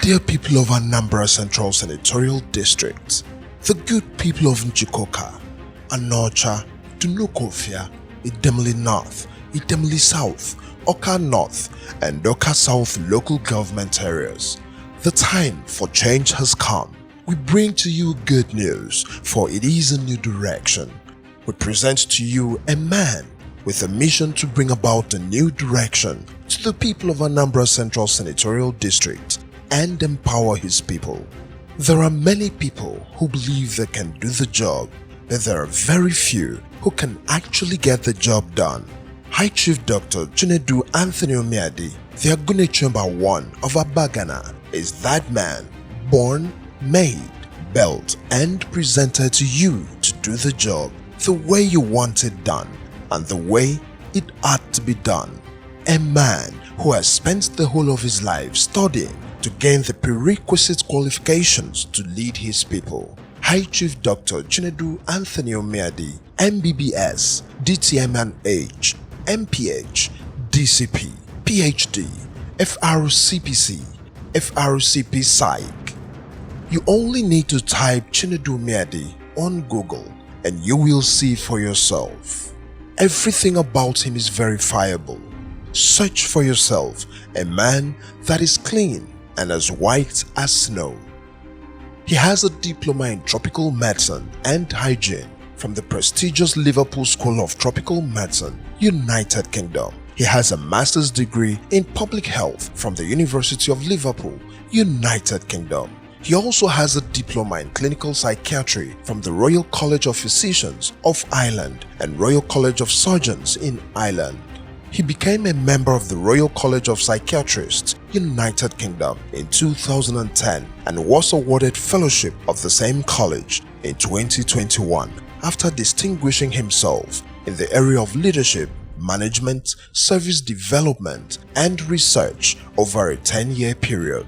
dear people of Anambra Central Senatorial District, the good people of Njikoka, Anocha, Dunukofia, Idemili North, Idemili South, Oka North, and Oka South local government areas, the time for change has come. We bring to you good news, for it is a new direction. We present to you a man with a mission to bring about a new direction to the people of Anambra Central Senatorial District and empower his people. There are many people who believe they can do the job, but there are very few who can actually get the job done. High Chief Dr. Chinedu Umeadi, the Agune Chamber 1 of Abagana, is that man, born, made, built, and presented to you to do the job the way you want it done and the way it ought to be done. A man who has spent the whole of his life studying to gain the prerequisite qualifications to lead his people. High Chief Dr. Chinedu Umeadi, MBBS, DTMNH, MPH, DCP, PhD, FRCPC, FRCP Psych. You only need to type Chinedu Umeadi on Google and you will see for yourself. Everything about him is verifiable. Search for yourself a man that is clean and as white as snow. He has a diploma in tropical medicine and hygiene from the prestigious Liverpool School of Tropical Medicine, United Kingdom. He has a master's degree in public health from the University of Liverpool, United Kingdom. He also has a diploma in clinical psychiatry from the Royal College of Physicians of Ireland and Royal College of Surgeons in Ireland. He became a member of the Royal College of Psychiatrists, United Kingdom in 2010 and was awarded fellowship of the same college in 2021 after distinguishing himself in the area of leadership, management, service development, and research over a 10-year period.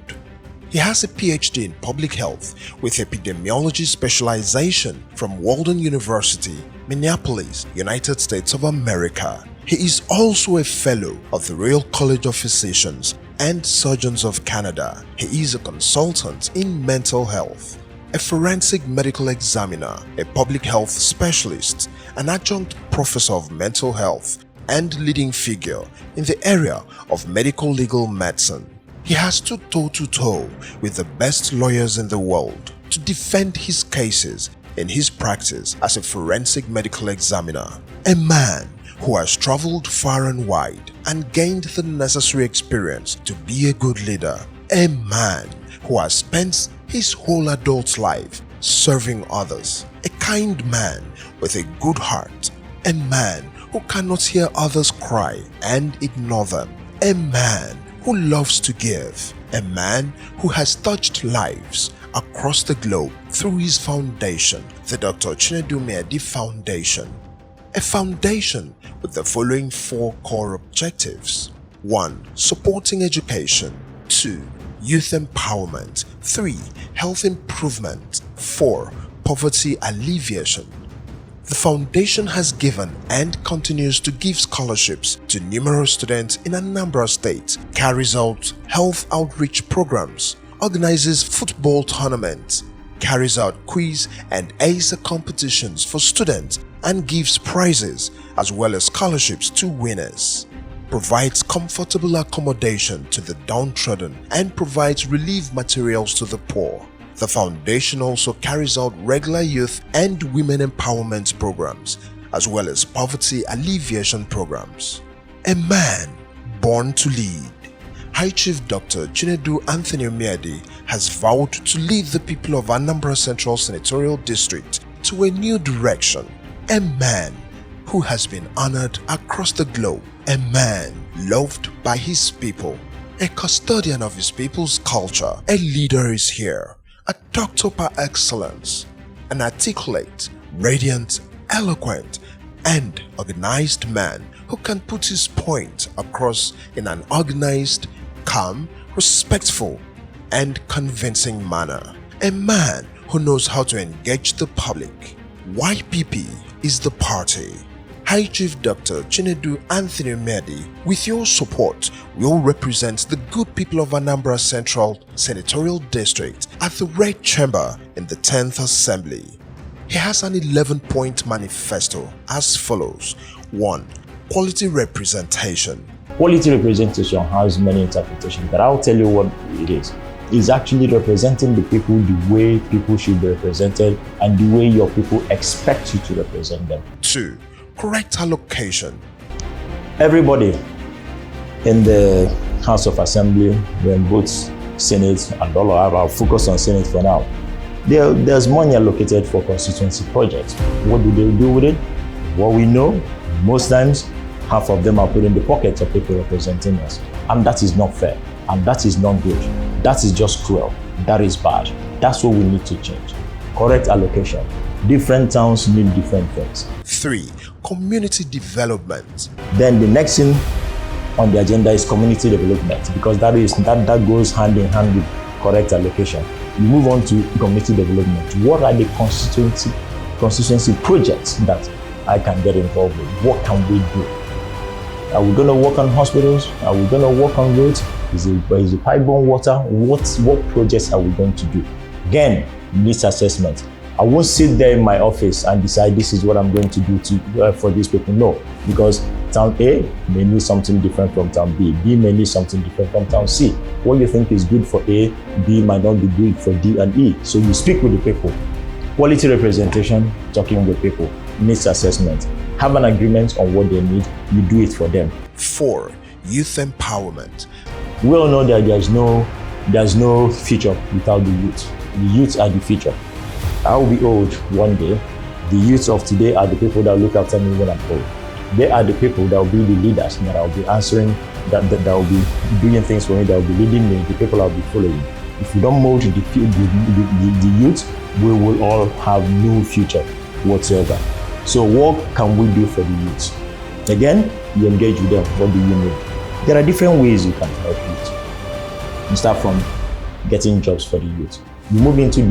He has a PhD in public health with epidemiology specialization from Walden University, Minneapolis, United States of America. He is also a fellow of the Royal College of Physicians and Surgeons of Canada. He is a consultant in mental health, a forensic medical examiner, a public health specialist, an adjunct professor of mental health, and leading figure in the area of medical legal medicine. He has stood toe-to-toe with the best lawyers in the world to defend his cases in his practice as a forensic medical examiner. A man who has traveled far and wide and gained the necessary experience to be a good leader. A man who has spent his whole adult life serving others. A kind man with a good heart. A man who cannot hear others cry and ignore them. A man who loves to give. A man who has touched lives across the globe through his foundation, the Dr. Chinedu Umeadi Foundation. A foundation with the following 4 core objectives. 1. Supporting education. 2. Youth empowerment. 3. Health improvement. 4. Poverty alleviation. The foundation has given and continues to give scholarships to numerous students in Anambra State, carries out health outreach programs, organizes football tournaments, carries out quiz and ASA competitions for students and gives prizes as well as scholarships to winners, provides comfortable accommodation to the downtrodden and provides relief materials to the poor. The foundation also carries out regular youth and women empowerment programs as well as poverty alleviation programs. A man born to lead. High Chief Dr. Chinedu Umeadi has vowed to lead the people of Anambra Central Senatorial District to a new direction. A man who has been honored across the globe. A man loved by his people. A custodian of his people's culture. A leader is here. A doctor par excellence. An articulate, radiant, eloquent, and organized man who can put his point across in an organized, calm, respectful, and convincing manner. A man who knows how to engage the public. YPP is the party. High Chief Dr. Chinedu Umeadi, with your support, will represent the good people of Anambra Central Senatorial District at the Red Chamber in the 10th Assembly. He has an 11-point manifesto as follows. 1. Quality representation. Quality representation has many interpretations, but I'll tell you what it is. It's actually representing the people the way people should be represented and the way your people expect you to represent them. 2. Correct allocation. Everybody in the House of Assembly, when both Senate and all of our focus on Senate for now, there's money allocated for constituency projects. What do they do with it? What we know, most times, half of them are put in the pockets of people representing us. And that is not fair. And that is not good. That is just cruel. That is bad. That's what we need to change. Correct allocation. Different towns need different things. 3. Community development. Then the next thing on the agenda is community development, because that goes hand in hand with correct allocation. We move on to community development. What are the constituency projects that I can get involved with? What can we do? Are we going to work on hospitals? Are we going to work on roads? Is it pipe-borne water? What projects are we going to do? Again, needs assessment. I won't sit there in my office and decide this is what I'm going to do for these people. No, because town A may need something different from town B. B may need something different from town C. What you think is good for A, B might not be good for D and E. So you speak with the people. Quality representation, talking with people. Needs assessment. Have an agreement on what they need. You do it for them. 4. Youth empowerment. We all know that there's no future without the youth. The youth are the future. I will be old one day. The youth of today are the people that look after me when I'm old. They are the people that will be the leaders that I'll be answering, that will be doing things for me, that will be leading me, the people I'll be following. If we don't mold the youth, we will all have no future whatsoever. So what can we do for the youth? Again, you engage with them. What do you need? There are different ways you can help youth. You start from getting jobs for the youth. You move into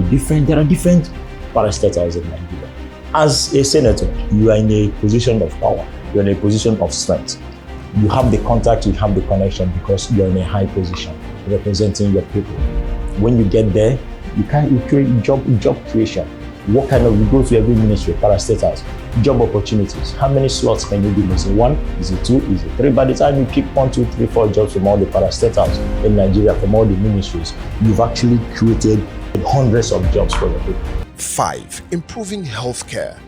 there are different parastatals in Nigeria. As a senator, you are in a position of power. You're in a position of strength. You have the contact, you have the connection because you're in a high position representing your people. When you get there, you create job creation. What kind of, you go to every ministry, parastatals, job opportunities. How many slots can you do? Is it 1? Is it 2? Is it 3? By the time you pick 1, 2, 3, 4 jobs from all the parastatals in Nigeria, from all the ministries, you've actually created hundreds of jobs for your people. 5. Improving healthcare.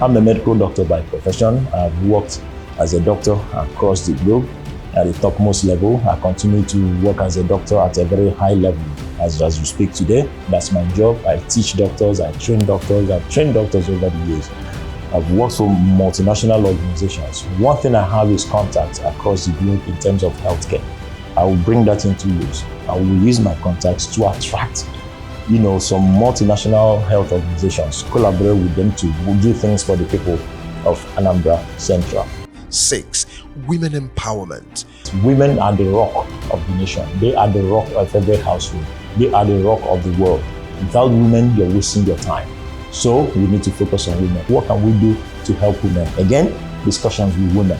I'm a medical doctor by profession. I've worked as a doctor across the globe at the topmost level. I continue to work as a doctor at a very high level. As we speak today, that's my job. I teach doctors, I train doctors, I've trained doctors over the years. I've worked for multinational organizations. One thing I have is contacts across the globe in terms of healthcare. I will bring that into use. I will use my contacts to attract, some multinational health organizations, collaborate with them to do things for the people of Anambra Central. 6. Women empowerment. Women are the rock of the nation. They are the rock of every household. They are the rock of the world. Without women, you're wasting your time. So we need to focus on women. What can we do to help women? Again, discussions with women.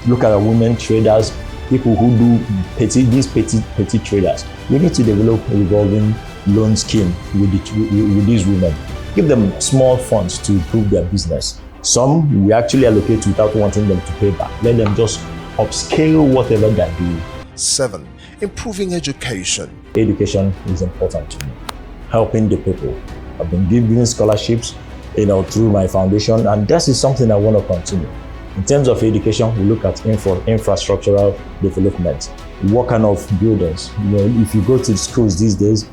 Look at our women traders, people who do petty traders. We need to develop a revolving loan scheme with these women. Give them small funds to improve their business. Some we actually allocate without wanting them to pay back. Let them just upscale whatever they're doing. 7. Improving education. Education is important to me. Helping the people. I've been giving scholarships, through my foundation, and this is something I want to continue. In terms of education, we look at infrastructural development. What kind of buildings? If you go to the schools these days,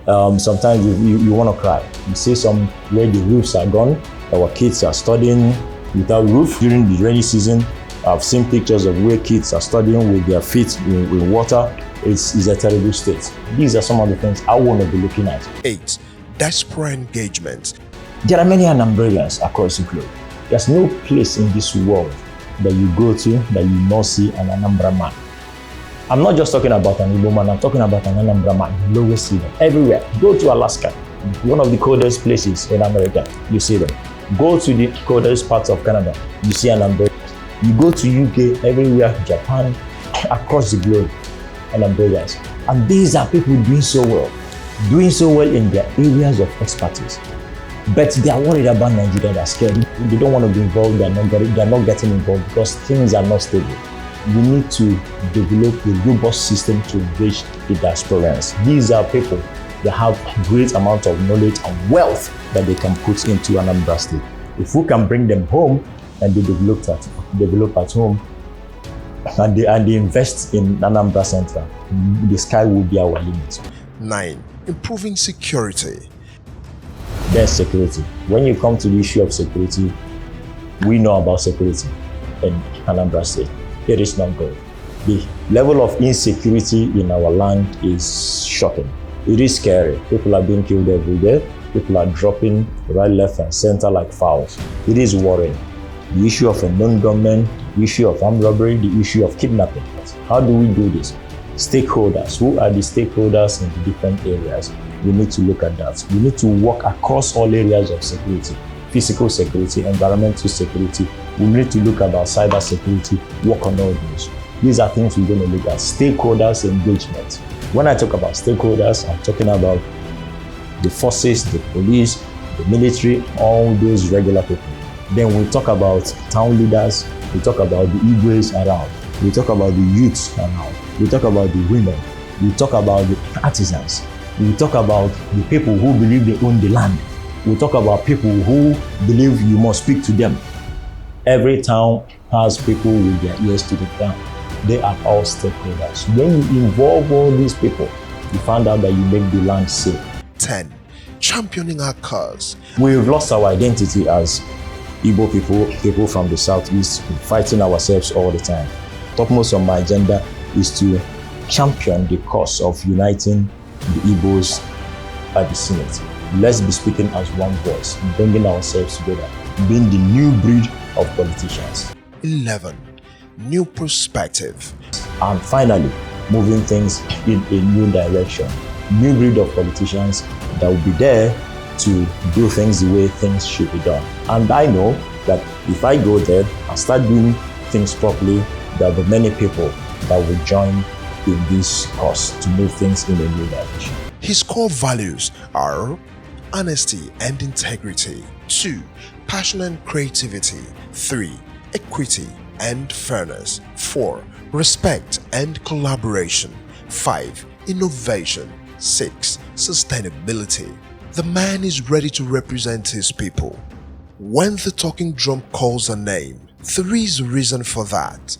sometimes you want to cry. You see some where the roofs are gone. Our kids are studying without roof during the rainy season. I've seen pictures of where kids are studying with their feet in water. It's a terrible state. These are some of the things I want to be looking at. 8. Diaspora engagement. There are many Anambrarians across the globe. There's no place in this world that you go to that you not see an Anambra man. I'm not just talking about an Igbo man, I'm talking about an Anambra man. You always see them everywhere. Go to Alaska, one of the coldest places in America, you see them. Go to the coldest parts of Canada, you see Anambra. You go to UK, everywhere, Japan, across the globe, Anambras. And these are people doing so well in their areas of expertise. But they are worried about Nigeria, they're scared. They don't want to be involved, they're not getting involved because things are not stable. We need to develop a robust system to engage the diasporans. These are people that have great amount of knowledge and wealth that they can put into Anambra State. If we can bring them home and they develop at home and they invest in Anambra Central, the sky will be our limit. 9. Improving security. Then security. When you come to the issue of security, we know about security in Anambra State. It is not good. The level of insecurity in our land is shocking. It is scary. People are being killed every day. People are dropping right, left, and center like fowls. It is worrying. The issue of a non-government, the issue of armed robbery, the issue of kidnapping. How do we do this? Stakeholders. Who are the stakeholders in the different areas? We need to look at that. We need to work across all areas of security. Physical security, environmental security. We need to look about cyber security, work on all those. These are things we're going to look at. Stakeholders engagement. When I talk about stakeholders, I'm talking about the forces, the police, the military, all those regular people. Then we talk about town leaders, we talk about the Igwes around, we talk about the youths around, we talk about the women, we talk about the artisans, we talk about the people who believe they own the land, we talk about people who believe you must speak to them. Every town has people with their ears to the ground. They are all stakeholders. When you involve all these people, you find out that you make the land safe. 10. Championing our cause. We've lost our identity as Igbo people from the southeast, fighting ourselves all the time. Topmost on my agenda is to champion the cause of uniting the Igbos at the Senate. Let's be speaking as one voice, bringing ourselves together, being the new breed of politicians. 11. New perspective. And finally, moving things in a new direction. New breed of politicians that will be there to do things the way things should be done. And I know that if I go there and start doing things properly, there will be many people that will join in this cause to move things in a new direction. His core values are honesty and integrity. 2. Passion and creativity. 3. Equity and fairness. 4. Respect and collaboration. 5. Innovation. 6. Sustainability. The man is ready to represent his people. When the talking drum calls a name, there is a reason for that.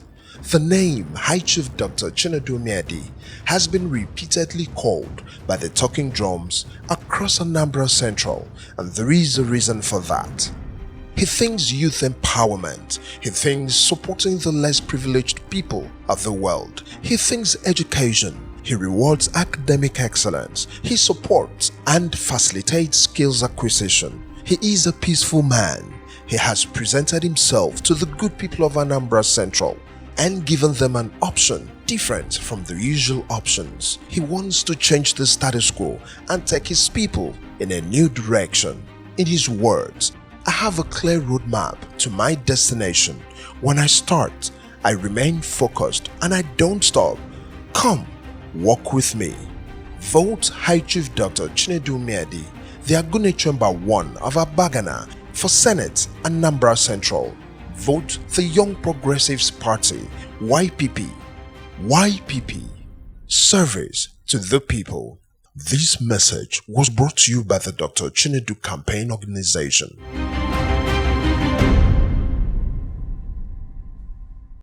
The name High Chief Dr. Chinedu Umeadi has been repeatedly called by the talking drums across Anambra Central, and there is a reason for that. He thinks youth empowerment. He thinks supporting the less privileged people of the world. He thinks education. He rewards academic excellence. He supports and facilitates skills acquisition. He is a peaceful man. He has presented himself to the good people of Anambra Central and given them an option different from the usual options. He wants to change the status quo and take his people in a new direction. In his words, I have a clear roadmap to my destination. When I start, I remain focused and I don't stop. Come, walk with me. Vote High Chief Dr. Chinedu Umeadi, the Agune Chamber 1 of Abagana, for Senate Anambra Central. Vote the Young Progressives Party, YPP. YPP. Service to the people. This message was brought to you by the Dr. Chinedu Campaign Organization.